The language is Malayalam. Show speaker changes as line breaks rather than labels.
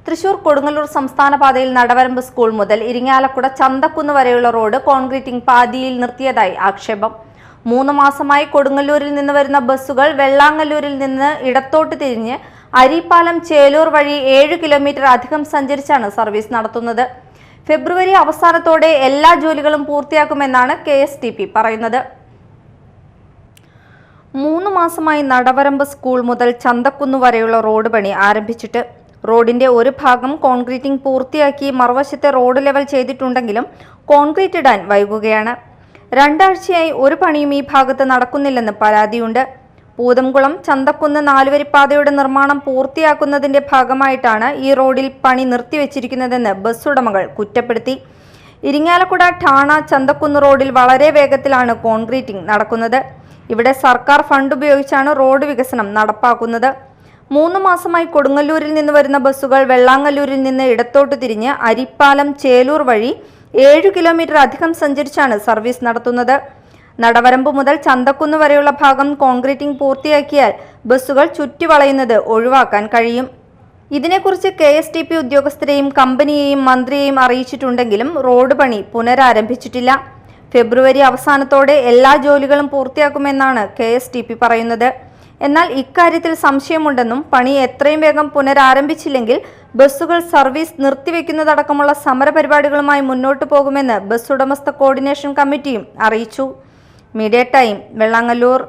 തൃശൂർ കൊടുങ്ങല്ലൂർ സംസ്ഥാന പാതയിൽ നടവരമ്പ് സ്കൂൾ മുതൽ ഇരിങ്ങാലക്കുട ചന്തക്കുന്ന് വരെയുള്ള റോഡ് കോൺക്രീറ്റിംഗ് പാതിയിൽ നിർത്തിയതായി ആക്ഷേപം. 3 മാസമായി കൊടുങ്ങല്ലൂരിൽ നിന്ന് വരുന്ന ബസ്സുകൾ വെള്ളാങ്ങല്ലൂരിൽ നിന്ന് ഇടത്തോട്ട് തിരിഞ്ഞ് അരിപ്പാലം ചേലൂർ വഴി 7 കിലോമീറ്റർ അധികം സഞ്ചരിച്ചാണ് സർവീസ് നടത്തുന്നത്. ഫെബ്രുവരി അവസാനത്തോടെ എല്ലാ ജോലികളും പൂർത്തിയാക്കുമെന്നാണ് KSTP പറയുന്നത്. 3 മാസമായി നടവരമ്പ് സ്കൂൾ മുതൽ ചന്തക്കുന്ന് വരെയുള്ള റോഡ് പണി ആരംഭിച്ചിട്ട് റോഡിന്റെ ഒരു ഭാഗം കോൺക്രീറ്റിംഗ് പൂർത്തിയാക്കി മറുവശത്തെ റോഡ് ലെവൽ ചെയ്തിട്ടുണ്ടെങ്കിലും കോൺക്രീറ്റ് ഇടാൻ വൈകുകയാണ്. 2 ആഴ്ചയായി ഒരു പണിയും ഈ ഭാഗത്ത് നടക്കുന്നില്ലെന്ന് പരാതിയുണ്ട്. പൂതംകുളം ചന്തക്കുന്ന് 4-വരിപ്പാതയുടെ നിർമ്മാണം പൂർത്തിയാക്കുന്നതിന്റെ ഭാഗമായിട്ടാണ് ഈ റോഡിൽ പണി നിർത്തിവെച്ചിരിക്കുന്നതെന്ന് ബസ് ഉടമകൾ കുറ്റപ്പെടുത്തി. ഇരിങ്ങാലക്കുട ഠാണ ചന്തക്കുന്ന് റോഡിൽ വളരെ വേഗത്തിലാണ് കോൺക്രീറ്റിംഗ് നടക്കുന്നത്. ഇവിടെ സർക്കാർ ഫണ്ട് ഉപയോഗിച്ചാണ് റോഡ് വികസനം നടപ്പാക്കുന്നത്. 3 മാസമായി കൊടുങ്ങല്ലൂരിൽ നിന്ന് വരുന്ന ബസ്സുകൾ വെള്ളാങ്ങല്ലൂരിൽ നിന്ന് ഇടത്തോട്ട് തിരിഞ്ഞ് അരിപ്പാലം ചേലൂർ വഴി 7 കിലോമീറ്റർ അധികം സഞ്ചരിച്ചാണ് സർവീസ് നടത്തുന്നത്. നടവരമ്പ് മുതൽ ചന്തക്കുന്ന് വരെയുള്ള ഭാഗം കോൺക്രീറ്റിംഗ് പൂർത്തിയാക്കിയാൽ ബസ്സുകൾ ചുറ്റിവളയുന്നത് ഒഴിവാക്കാൻ കഴിയും. ഇതിനെക്കുറിച്ച് KSTP ഉദ്യോഗസ്ഥരെയും കമ്പനിയെയും മന്ത്രിയെയും അറിയിച്ചിട്ടുണ്ടെങ്കിലും റോഡ് പണി പുനരാരംഭിച്ചിട്ടില്ല. ഫെബ്രുവരി അവസാനത്തോടെ എല്ലാ ജോലികളും പൂർത്തിയാക്കുമെന്നാണ് KSTP പറയുന്നത്. എന്നാൽ ഇക്കാര്യത്തിൽ സംശയമുണ്ടെന്നും പണി എത്രയും വേഗം പുനരാരംഭിച്ചില്ലെങ്കിൽ ബസ്സുകൾ സർവീസ് നിർത്തിവെക്കുന്നതടക്കമുള്ള സമരപരിപാടികളുമായി മുന്നോട്ടു പോകുമെന്ന് ബസ് ഉടമസ്ഥ കോർഡിനേഷൻ കമ്മിറ്റിയും അറിയിച്ചു. Media time, Vellangallur.